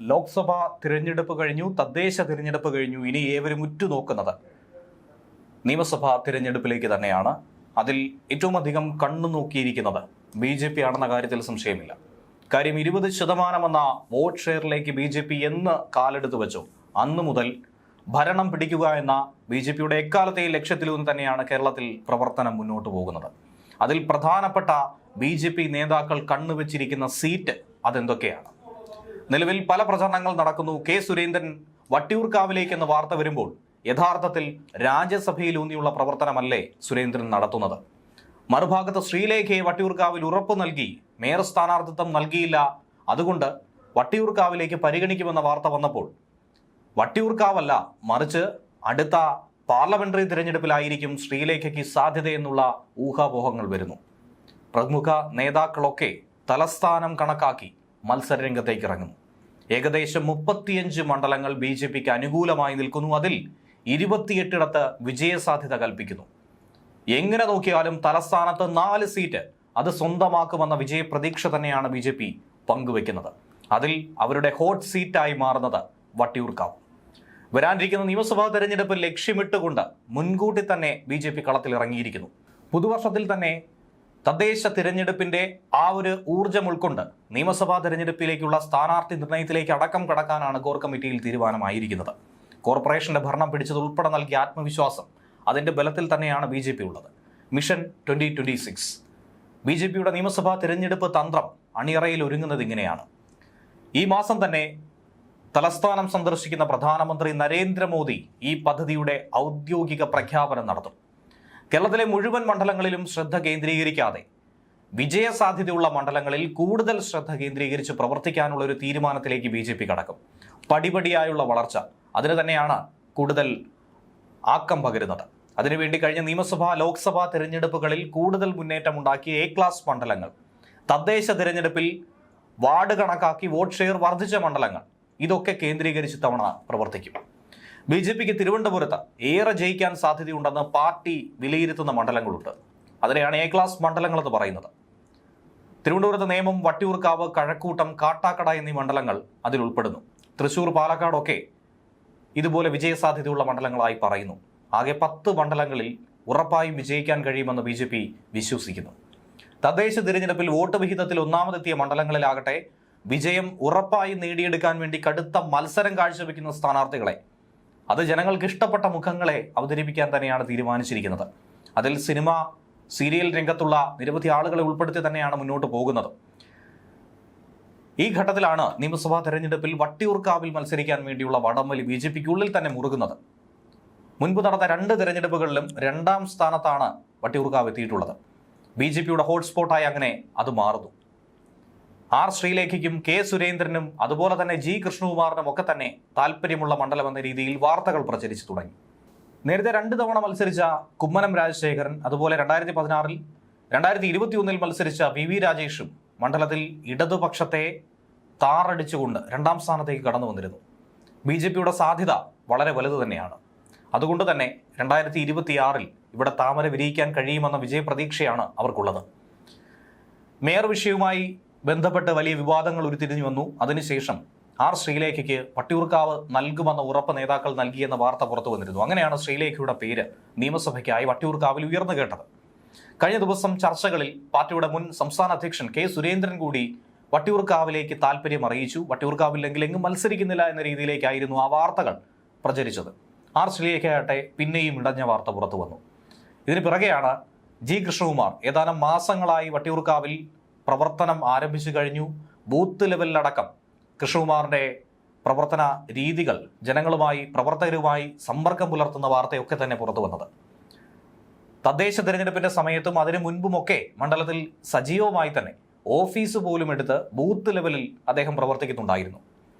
ലോക്സഭാ തിരഞ്ഞെടുപ്പ് കഴിഞ്ഞു, തദ്ദേശ തിരഞ്ഞെടുപ്പ് കഴിഞ്ഞു. ഇനി ഏവരും ഉറ്റുനോക്കുന്നത് നിയമസഭാ തിരഞ്ഞെടുപ്പിലേക്ക് തന്നെയാണ്. അതിൽ ഏറ്റവും അധികം കണ്ണു നോക്കിയിരിക്കുന്നത് BJP ആണെന്ന കാര്യത്തിൽ സംശയമില്ല. കാര്യം 20% എന്ന വോട്ട് ഷെയറിലേക്ക് BJP എന്ന് കാലെടുത്ത് വെച്ചോ അന്നു മുതൽ ഭരണം പിടിക്കുക എന്ന BJPയുടെ എക്കാലത്തെയും ലക്ഷ്യത്തിലൂന്ന് തന്നെയാണ് കേരളത്തിൽ പ്രവർത്തനം മുന്നോട്ട് പോകുന്നത്. അതിൽ പ്രധാനപ്പെട്ട BJP നേതാക്കൾ കണ്ണുവെച്ചിരിക്കുന്ന സീറ്റ് അതെന്തൊക്കെയാണ്? നിലവിൽ പല പ്രചരണങ്ങൾ നടക്കുന്നു. കെ സുരേന്ദ്രൻ വട്ടിയൂർക്കാവിലേക്ക് എന്ന വാർത്ത വരുമ്പോൾ യഥാർത്ഥത്തിൽ രാജ്യസഭയിലൂന്നിയുള്ള പ്രവർത്തനമല്ലേ സുരേന്ദ്രൻ നടത്തുന്നത്? മറുഭാഗത്ത് ശ്രീലേഖയെ വട്ടിയൂർക്കാവിൽ ഉറപ്പ് നൽകി മേയർ സ്ഥാനാർത്ഥിത്വം നൽകിയില്ല, അതുകൊണ്ട് വട്ടിയൂർക്കാവിലേക്ക് പരിഗണിക്കുമെന്ന വാർത്ത വന്നപ്പോൾ വട്ടിയൂർക്കാവല്ല, മറിച്ച് അടുത്ത പാർലമെന്ററി തിരഞ്ഞെടുപ്പിലായിരിക്കും ശ്രീലേഖയ്ക്ക് സാധ്യതയെന്നുള്ള ഊഹാപോഹങ്ങൾ വരുന്നു. പ്രമുഖ നേതാക്കളൊക്കെ തലസ്ഥാനം കണക്കാക്കി മത്സരരംഗത്തേക്ക് ഇറങ്ങുന്നു. ഏകദേശം 35 മണ്ഡലങ്ങൾ BJPക്ക് അനുകൂലമായി നിൽക്കുന്നു. അതിൽ 28 വിജയസാധ്യത കൽപ്പിക്കുന്നു. എങ്ങനെ നോക്കിയാലും തലസ്ഥാനത്ത് 4 സീറ്റ് അത് സ്വന്തമാക്കുമെന്ന വിജയപ്രതീക്ഷ തന്നെയാണ് BJP പങ്കുവെക്കുന്നത്. അതിൽ അവരുടെ ഹോട്ട് സീറ്റായി മാറുന്നത് വട്ടിയൂർക്കാവ്. വരാനിരിക്കുന്ന നിയമസഭാ തെരഞ്ഞെടുപ്പ് ലക്ഷ്യമിട്ടുകൊണ്ട് മുൻകൂട്ടി തന്നെ BJP കളത്തിലിറങ്ങിയിരിക്കുന്നു. പുതുവർഷത്തിൽ തന്നെ തദ്ദേശ തിരഞ്ഞെടുപ്പിന്റെ ആ ഒരു ഊർജ്ജം ഉൾക്കൊണ്ട് നിയമസഭാ തെരഞ്ഞെടുപ്പിലേക്കുള്ള സ്ഥാനാർത്ഥി നിർണയത്തിലേക്ക് അടക്കം കടക്കാനാണ് കോർ കമ്മിറ്റിയിൽ തീരുമാനമായിരിക്കുന്നത്. കോർപ്പറേഷന്റെ ഭരണം പിടിച്ചതുൾപ്പെടെ നൽകിയ ആത്മവിശ്വാസം, അതിന്റെ ബലത്തിൽ തന്നെയാണ് BJP ഉള്ളത്. മിഷൻ 2026 BJPയുടെ നിയമസഭാ തിരഞ്ഞെടുപ്പ് തന്ത്രം അണിയറയിൽ ഒരുങ്ങുന്നത് ഇങ്ങനെയാണ്. ഈ മാസം തന്നെ തലസ്ഥാനം സന്ദർശിക്കുന്ന പ്രധാനമന്ത്രി നരേന്ദ്രമോദി ഈ പദ്ധതിയുടെ ഔദ്യോഗിക പ്രഖ്യാപനം നടത്തും. കേരളത്തിലെ മുഴുവൻ മണ്ഡലങ്ങളിലും ശ്രദ്ധ കേന്ദ്രീകരിക്കാതെ വിജയസാധ്യതയുള്ള മണ്ഡലങ്ങളിൽ കൂടുതൽ ശ്രദ്ധ കേന്ദ്രീകരിച്ച് പ്രവർത്തിക്കാനുള്ള ഒരു തീരുമാനത്തിലേക്ക് BJP കടക്കും. പടിപടിയായുള്ള വളർച്ച, അതിന് തന്നെയാണ് കൂടുതൽ ആക്കം പകരുന്നത്. അതിനുവേണ്ടി കഴിഞ്ഞ നിയമസഭാ ലോക്സഭാ തിരഞ്ഞെടുപ്പുകളിൽ കൂടുതൽ മുന്നേറ്റമുണ്ടാക്കിയ A ക്ലാസ് മണ്ഡലങ്ങൾ, തദ്ദേശ തിരഞ്ഞെടുപ്പിൽ വാർഡ് കണക്കാക്കി വോട്ട് ഷെയർ വർദ്ധിച്ച മണ്ഡലങ്ങൾ, ഇതൊക്കെ കേന്ദ്രീകരിച്ച് തവണ പ്രവർത്തിക്കും. BJPക്ക് തിരുവനന്തപുരത്ത് ഏറെ ജയിക്കാൻ സാധ്യതയുണ്ടെന്ന് പാർട്ടി വിലയിരുത്തുന്ന മണ്ഡലങ്ങളുണ്ട്. അതിനെയാണ് A ക്ലാസ് മണ്ഡലങ്ങൾ എന്ന് പറയുന്നത്. തിരുവനന്തപുരത്ത് നേമം, വട്ടിയൂർക്കാവ്, കഴക്കൂട്ടം, കാട്ടാക്കട എന്നീ മണ്ഡലങ്ങൾ അതിൽ ഉൾപ്പെടുന്നു. തൃശൂർ, പാലക്കാടൊക്കെ ഇതുപോലെ വിജയസാധ്യതയുള്ള മണ്ഡലങ്ങളായി പറയുന്നു. ആകെ 10 മണ്ഡലങ്ങളിൽ ഉറപ്പായും വിജയിക്കാൻ കഴിയുമെന്ന് BJP വിശ്വസിക്കുന്നു. തദ്ദേശ തിരഞ്ഞെടുപ്പിൽ വോട്ട് വിഹിതത്തിൽ ഒന്നാമതെത്തിയ മണ്ഡലങ്ങളിലാകട്ടെ വിജയം ഉറപ്പായി നേടിയെടുക്കാൻ വേണ്ടി കടുത്ത മത്സരം കാഴ്ചവെക്കുന്ന സ്ഥാനാർത്ഥികളെ, അത് ജനങ്ങൾക്ക് ഇഷ്ടപ്പെട്ട മുഖങ്ങളെ അവതരിപ്പിക്കാൻ തന്നെയാണ് തീരുമാനിച്ചിരിക്കുന്നത്. അതിൽ സിനിമ, സീരിയൽ രംഗത്തുള്ള നിരവധി ആളുകളെ ഉൾപ്പെടുത്തി തന്നെയാണ് മുന്നോട്ട് പോകുന്നത്. ഈ ഘട്ടത്തിലാണ് നിയമസഭാ തെരഞ്ഞെടുപ്പിൽ വട്ടിയൂർക്കാവിൽ മത്സരിക്കാൻ വേണ്ടിയുള്ള വടംവലി BJPക്കുള്ളിൽ തന്നെ മുറുകുന്നത്. മുൻപ് നടന്ന 2 തെരഞ്ഞെടുപ്പുകളിലും 2ാം സ്ഥാനത്താണ് വട്ടിയൂർക്കാവ് എത്തിയിട്ടുള്ളത്. BJPയുടെ ഹോട്ട്സ്പോട്ടായി അങ്ങനെ അത് മാറുന്നു. R ശ്രീലേഖയ്ക്കും കെ സുരേന്ദ്രനും അതുപോലെ തന്നെ G കൃഷ്ണകുമാറിനും ഒക്കെ തന്നെ താല്പര്യമുള്ള മണ്ഡലം എന്ന രീതിയിൽ വാർത്തകൾ പ്രചരിച്ചു തുടങ്ങി. നേരത്തെ 2 തവണ മത്സരിച്ച കുമ്മനം രാജശേഖരൻ, അതുപോലെ 2016-ൽ 2021-ൽ മത്സരിച്ച VV രാജേഷും മണ്ഡലത്തിൽ ഇടതുപക്ഷത്തെ താറടിച്ചുകൊണ്ട് 2ാം സ്ഥാനത്തേക്ക് കടന്നു വന്നിരുന്നു. BJPയുടെ സാധ്യത വളരെ വലുത് തന്നെയാണ്. അതുകൊണ്ട് തന്നെ 2026-ൽ ഇവിടെ താമര വിരിയിക്കാൻ കഴിയുമെന്ന വിജയപ്രതീക്ഷയാണ് അവർക്കുള്ളത്. മേയർ വിഷയവുമായി ബന്ധപ്പെട്ട് വലിയ വിവാദങ്ങൾ ഉരുത്തിരിഞ്ഞു വന്നു. അതിനുശേഷം R ശ്രീലേഖയ്ക്ക് വട്ടിയൂർക്കാവ് നൽകുമെന്ന ഉറപ്പ് നേതാക്കൾ നൽകിയെന്ന വാർത്ത പുറത്തു വന്നിരുന്നു. അങ്ങനെയാണ് ശ്രീലേഖയുടെ പേര് നിയമസഭയ്ക്കായി വട്ടിയൂർക്കാവിൽ ഉയർന്നു കേട്ടത്. കഴിഞ്ഞ ദിവസം ചർച്ചകളിൽ പാർട്ടിയുടെ മുൻ സംസ്ഥാന അധ്യക്ഷൻ കെ സുരേന്ദ്രൻ കൂടി വട്ടിയൂർക്കാവിലേക്ക് താല്പര്യം അറിയിച്ചു. വട്ടിയൂർക്കാവില്ലെങ്കിൽ എങ്ങും മത്സരിക്കുന്നില്ല എന്ന രീതിയിലേക്കായിരുന്നു ആ വാർത്തകൾ പ്രചരിച്ചത്. R ശ്രീലേഖയാട്ടെ പിന്നെയും ഇടഞ്ഞ വാർത്ത പുറത്തു വന്നു. ഇതിന് പിറകെയാണ് G കൃഷ്ണകുമാർ ഏതാനും മാസങ്ങളായി വട്ടിയൂർക്കാവിൽ പ്രവർത്തനം ആരംഭിച്ചു കഴിഞ്ഞു. ബൂത്ത് ലെവലിലടക്കം കൃഷ്ണകുമാറിന്റെ പ്രവർത്തന രീതികൾ ജനങ്ങളുമായി, പ്രവർത്തകരുമായി സമ്പർക്കം പുലർത്തുന്ന വാർത്തയൊക്കെ തന്നെ പുറത്തു വന്നത്. തദ്ദേശ തിരഞ്ഞെടുപ്പിന്റെ സമയത്തും അതിനു മുൻപുമൊക്കെ മണ്ഡലത്തിൽ സജീവമായി തന്നെ ഓഫീസ് പോലും എടുത്ത് ബൂത്ത് ലെവലിൽ അദ്ദേഹം പ്രവർത്തിക്കുന്നുണ്ടായിരുന്നു.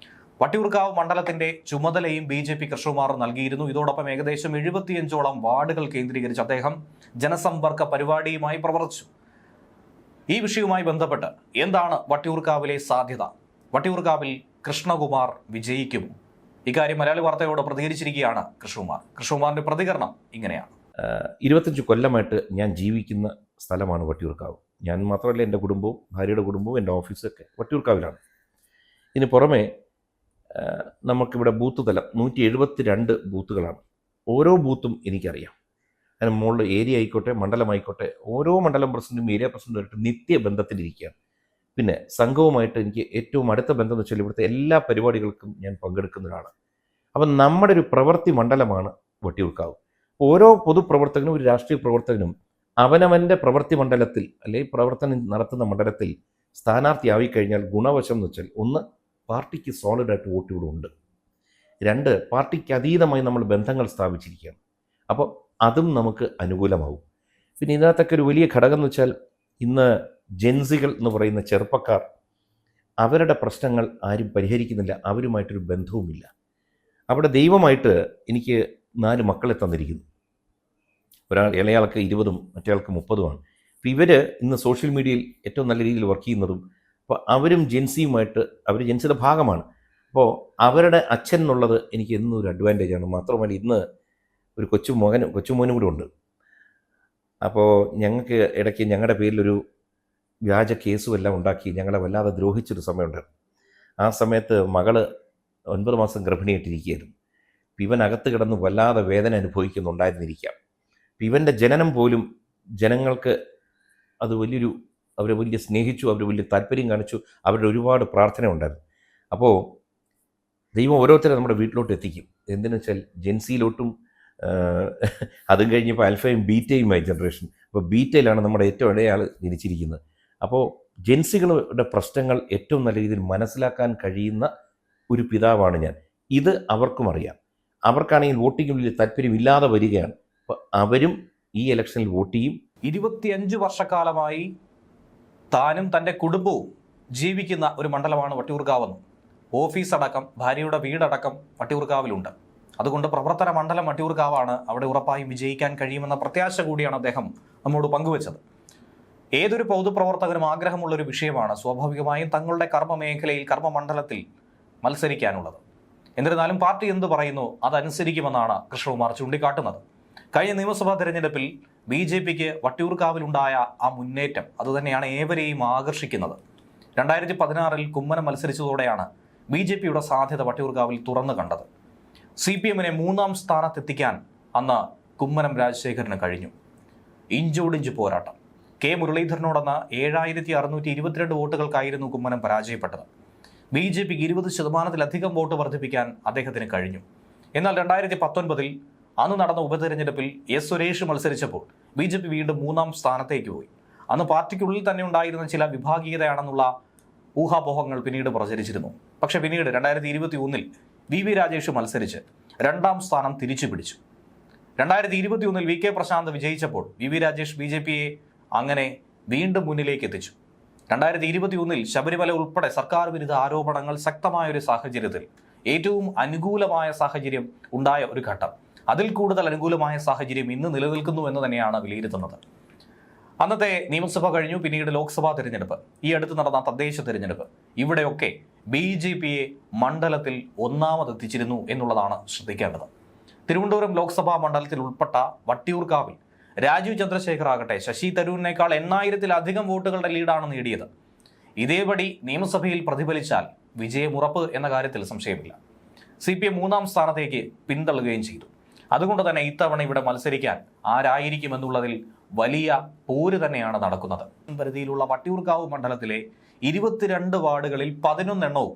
വട്ടിയൂർക്കാവ് മണ്ഡലത്തിന്റെ ചുമതലയും BJP കൃഷ്ണകുമാർ നൽകിയിരുന്നു. ഇതോടൊപ്പം ഏകദേശം 75ഓളം വാർഡുകൾ കേന്ദ്രീകരിച്ച് അദ്ദേഹം ജനസമ്പർക്ക പരിപാടിയുമായി പ്രവർത്തിച്ചു. ഈ വിഷയവുമായി ബന്ധപ്പെട്ട് എന്താണ് വട്ടിയൂർക്കാവിലെ സാധ്യത? വട്ടിയൂർക്കാവിൽ കൃഷ്ണകുമാർ വിജയിക്കുമോ? ഇക്കാര്യം മലയാളി വാർത്തയോട് പ്രതികരിച്ചിരിക്കുകയാണ് കൃഷ്ണകുമാറിന്റെ പ്രതികരണം ഇങ്ങനെയാണ്. 25 കൊല്ലമായിട്ട് ഞാൻ ജീവിക്കുന്ന സ്ഥലമാണ് വട്ടിയൂർക്കാവ്. ഞാൻ മാത്രമല്ല, എൻ്റെ കുടുംബവും ഭാര്യയുടെ കുടുംബവും എൻ്റെ ഓഫീസൊക്കെ വട്ടിയൂർക്കാവിലാണ്. ഇതിന് പുറമെ നമുക്കിവിടെ ബൂത്ത് തലം 172 ബൂത്തുകളാണ്. ഓരോ ബൂത്തും എനിക്കറിയാം. അതിന് മുകളിൽ ഏരിയ ആയിക്കോട്ടെ, മണ്ഡലമായിക്കോട്ടെ, ഓരോ മണ്ഡലം പ്രസിഡന്റും ഏരിയ പ്രസിഡന്റുമായിട്ട് നിത്യബന്ധത്തിലിരിക്കുകയാണ്. പിന്നെ സംഘവുമായിട്ട് എനിക്ക് ഏറ്റവും അടുത്ത ബന്ധം എന്ന് വെച്ചാൽ ഇവിടുത്തെ എല്ലാ പരിപാടികൾക്കും ഞാൻ പങ്കെടുക്കുന്ന ഒരാളാണ്. അപ്പം നമ്മുടെ ഒരു പ്രവൃത്തി മണ്ഡലമാണ് വട്ടിയൂർക്കാവ്. ഓരോ പൊതുപ്രവർത്തകനും ഒരു രാഷ്ട്രീയ പ്രവർത്തകനും അവനവൻ്റെ പ്രവൃത്തി മണ്ഡലത്തിൽ അല്ലെങ്കിൽ പ്രവർത്തനം നടത്തുന്ന മണ്ഡലത്തിൽ സ്ഥാനാർത്ഥിയായി കഴിഞ്ഞാൽ ഗുണവശം എന്ന് വെച്ചാൽ, ഒന്ന്, പാർട്ടിക്ക് സോളിഡായിട്ട് വോട്ടുകളുണ്ട്. 2, പാർട്ടിക്ക് അതീതമായി നമ്മൾ ബന്ധങ്ങൾ സ്ഥാപിച്ചിരിക്കുകയാണ്. അപ്പോൾ അതും നമുക്ക് അനുകൂലമാവും. പിന്നെ ഇതിനകത്തൊക്കെ ഒരു വലിയ ഘടകം എന്ന് വെച്ചാൽ, ഇന്ന് ജെൻസികൾ എന്ന് പറയുന്ന ചെറുപ്പക്കാർ അവരുടെ പ്രശ്നങ്ങൾ ആരും പരിഹരിക്കുന്നില്ല, അവരുമായിട്ടൊരു ബന്ധവുമില്ല. അവിടെ ദൈവമായിട്ട് എനിക്ക് 4 മക്കളെ തന്നിരിക്കുന്നു. ഇളയാൾക്ക് 20-ഉം മറ്റേയാൾക്ക് 30-ഉമാണ്. അപ്പോൾ ഇവർ ഇന്ന് സോഷ്യൽ മീഡിയയിൽ ഏറ്റവും നല്ല രീതിയിൽ വർക്ക് ചെയ്യുന്നതും, അപ്പോൾ അവരും ജെൻസിയുമായിട്ട്, അവർ ജെൻസിയുടെ ഭാഗമാണ്. അപ്പോൾ അവരുടെ അച്ഛൻ എന്നുള്ളത് എനിക്ക് എന്നും ഒരു അഡ്വാൻറ്റേജാണ്. മാത്രമല്ല ഇന്ന് ഒരു കൊച്ചുമോനും കൂടെ ഉണ്ട്. അപ്പോൾ ഞങ്ങൾക്ക് ഇടയ്ക്ക് ഞങ്ങളുടെ പേരിലൊരു വ്യാജ കേസും എല്ലാം ഉണ്ടാക്കി ഞങ്ങളെ വല്ലാതെ ദ്രോഹിച്ചൊരു സമയമുണ്ട്. ആ സമയത്ത് മകള് 9 മാസം ഗർഭിണിയായിട്ടിരിക്കുകയായിരുന്നു. ഇവൻ അകത്ത് കിടന്ന് വല്ലാതെ വേദന അനുഭവിക്കുന്നുണ്ടായിരുന്നിരിക്കാം. ഇവൻ്റെ ജനനം പോലും ജനങ്ങൾക്ക് അത് അവരെ വലിയ സ്നേഹിച്ചു, അവർ വലിയ താല്പര്യം കാണിച്ചു, അവരുടെ ഒരുപാട് പ്രാർത്ഥന ഉണ്ടായിരുന്നു. അപ്പോൾ ദൈവം ഓരോരുത്തരെ നമ്മുടെ വീട്ടിലോട്ട് എത്തിക്കും. എന്തിനു വെച്ചാൽ ജെൻസിയിലോട്ടും, അതും കഴിഞ്ഞപ്പോൾ ആൽഫയും ബീറ്റയുമായി ജനറേഷൻ. അപ്പോൾ ബീറ്റയിലാണ് നമ്മുടെ ഏറ്റവും ഇടയാൾ ജനിച്ചിരിക്കുന്നത്. അപ്പോൾ ജെൻസികളുടെ പ്രശ്നങ്ങൾ ഏറ്റവും നല്ല രീതിയിൽ മനസ്സിലാക്കാൻ കഴിയുന്ന ഒരു പിതാവാണ് ഞാൻ. ഇത് അവർക്കും അറിയാം. അവർക്കാണെങ്കിൽ വോട്ടിങ്ങിൽ വലിയ താല്പര്യമില്ലാതെ വരികയാണ്. അപ്പോൾ അവരും ഈ ഇലക്ഷനിൽ വോട്ട് ചെയ്യും. 25 വർഷക്കാലമായി താനും തൻ്റെ കുടുംബവും ജീവിക്കുന്ന ഒരു മണ്ഡലമാണ് വട്ടിയൂർക്കാവെന്നും, ഓഫീസ് അടക്കം, ഭാര്യയുടെ വീടടക്കം വട്ടിയൂർക്കാവിലുണ്ട്. അതുകൊണ്ട് പ്രവർത്തന മണ്ഡലം വട്ടിയൂർക്കാവാണ്, അവിടെ ഉറപ്പായും വിജയിക്കാൻ കഴിയുമെന്ന പ്രത്യാശ കൂടിയാണ് അദ്ദേഹം നമ്മോട് പങ്കുവച്ചത്. ഏതൊരു പൊതുപ്രവർത്തകനും ആഗ്രഹമുള്ളൊരു വിഷയമാണ് സ്വാഭാവികമായും തങ്ങളുടെ കർമ്മമേഖലയിൽ, കർമ്മമണ്ഡലത്തിൽ മത്സരിക്കാനുള്ളത്. എന്നിരുന്നാലും പാർട്ടി എന്ത് പറയുന്നു അതനുസരിക്കുമെന്നാണ് കൃഷ്ണകുമാർ ചൂണ്ടിക്കാട്ടുന്നത്. കഴിഞ്ഞ നിയമസഭാ തെരഞ്ഞെടുപ്പിൽ BJPക്ക് വട്ടിയൂർക്കാവിലുണ്ടായ ആ മുന്നേറ്റം അതുതന്നെയാണ് ഏവരെയും ആകർഷിക്കുന്നത്. 2016 കുമ്മനം മത്സരിച്ചതോടെയാണ് BJPയുടെ സാധ്യത വട്ടിയൂർക്കാവിൽ തുറന്നു കണ്ടത്. CPMനെ 3-ാം സ്ഥാനത്തെത്തിക്കാൻ അന്ന് കുമ്മനം രാജശേഖരന് കഴിഞ്ഞു. ഇഞ്ചോടിഞ്ച് പോരാട്ടം. K മുരളീധരനോടെന്ന 7622 വോട്ടുകൾക്കായിരുന്നു കുമ്മനം പരാജയപ്പെട്ടത്. BJPക്ക് 20%-ലധികം വോട്ട് വർദ്ധിപ്പിക്കാൻ അദ്ദേഹത്തിന് കഴിഞ്ഞു. എന്നാൽ 2019 അന്ന് നടന്ന ഉപതെരഞ്ഞെടുപ്പിൽ S സുരേഷ് മത്സരിച്ചപ്പോൾ BJP വീണ്ടും 3-ാം സ്ഥാനത്തേക്ക് പോയി. അന്ന് പാർട്ടിക്കുള്ളിൽ തന്നെ ഉണ്ടായിരുന്ന ചില വിഭാഗീയതയാണെന്നുള്ള ഊഹാപോഹങ്ങൾ പിന്നീട് പ്രചരിച്ചിരുന്നു. പക്ഷേ പിന്നീട് 2021 VV രാജേഷ് മത്സരിച്ച് 2-ാം സ്ഥാനം തിരിച്ചു പിടിച്ചു. 2021 VK പ്രശാന്ത് വിജയിച്ചപ്പോൾ VV രാജേഷ് BJPയെ അങ്ങനെ വീണ്ടും മുന്നിലേക്ക് എത്തിച്ചു. 2021 ശബരിമല ഉൾപ്പെടെ സർക്കാർ വിരുദ്ധ ആരോപണങ്ങൾ ശക്തമായ ഒരു സാഹചര്യത്തിൽ ഏറ്റവും അനുകൂലമായ സാഹചര്യം ഉണ്ടായ ഒരു ഘട്ടം, അതിൽ കൂടുതൽ അനുകൂലമായ സാഹചര്യം ഇന്ന് നിലനിൽക്കുന്നു എന്ന് തന്നെയാണ് വിലയിരുത്തുന്നത്. അന്നത്തെ നിയമസഭ കഴിഞ്ഞു, പിന്നീട് ലോക്സഭാ തിരഞ്ഞെടുപ്പ്, ഈ അടുത്ത് നടന്ന തദ്ദേശ തിരഞ്ഞെടുപ്പ്, ഇവിടെയൊക്കെ BJPയെ മണ്ഡലത്തിൽ ഒന്നാമതെത്തിച്ചിരുന്നു എന്നുള്ളതാണ് ശ്രദ്ധിക്കേണ്ടത്. തിരുവനന്തപുരം ലോക്സഭാ മണ്ഡലത്തിൽ ഉൾപ്പെട്ട വട്ടിയൂർക്കാവിൽ രാജീവ് ചന്ദ്രശേഖർ ആകട്ടെ ശശി തരൂരിനേക്കാൾ 8000-ലധികം വോട്ടുകളുടെ ലീഡാണ് നേടിയത്. ഇതേപടി നിയമസഭയിൽ പ്രതിഫലിച്ചാൽ വിജയമുറപ്പ് എന്ന കാര്യത്തിൽ സംശയമില്ല. CPM 3-ാം സ്ഥാനത്തേക്ക് പിന്തള്ളുകയും ചെയ്തു. അതുകൊണ്ട് തന്നെ ഇത്തവണ ഇവിടെ മത്സരിക്കാൻ ആരായിരിക്കുമെന്നുള്ളതിൽ വലിയ പോര് തന്നെയാണ് നടക്കുന്നത്. പരിധിയിലുള്ള വട്ടിയൂർക്കാവ് മണ്ഡലത്തിലെ 22 വാർഡുകളിൽ 11 എണ്ണവും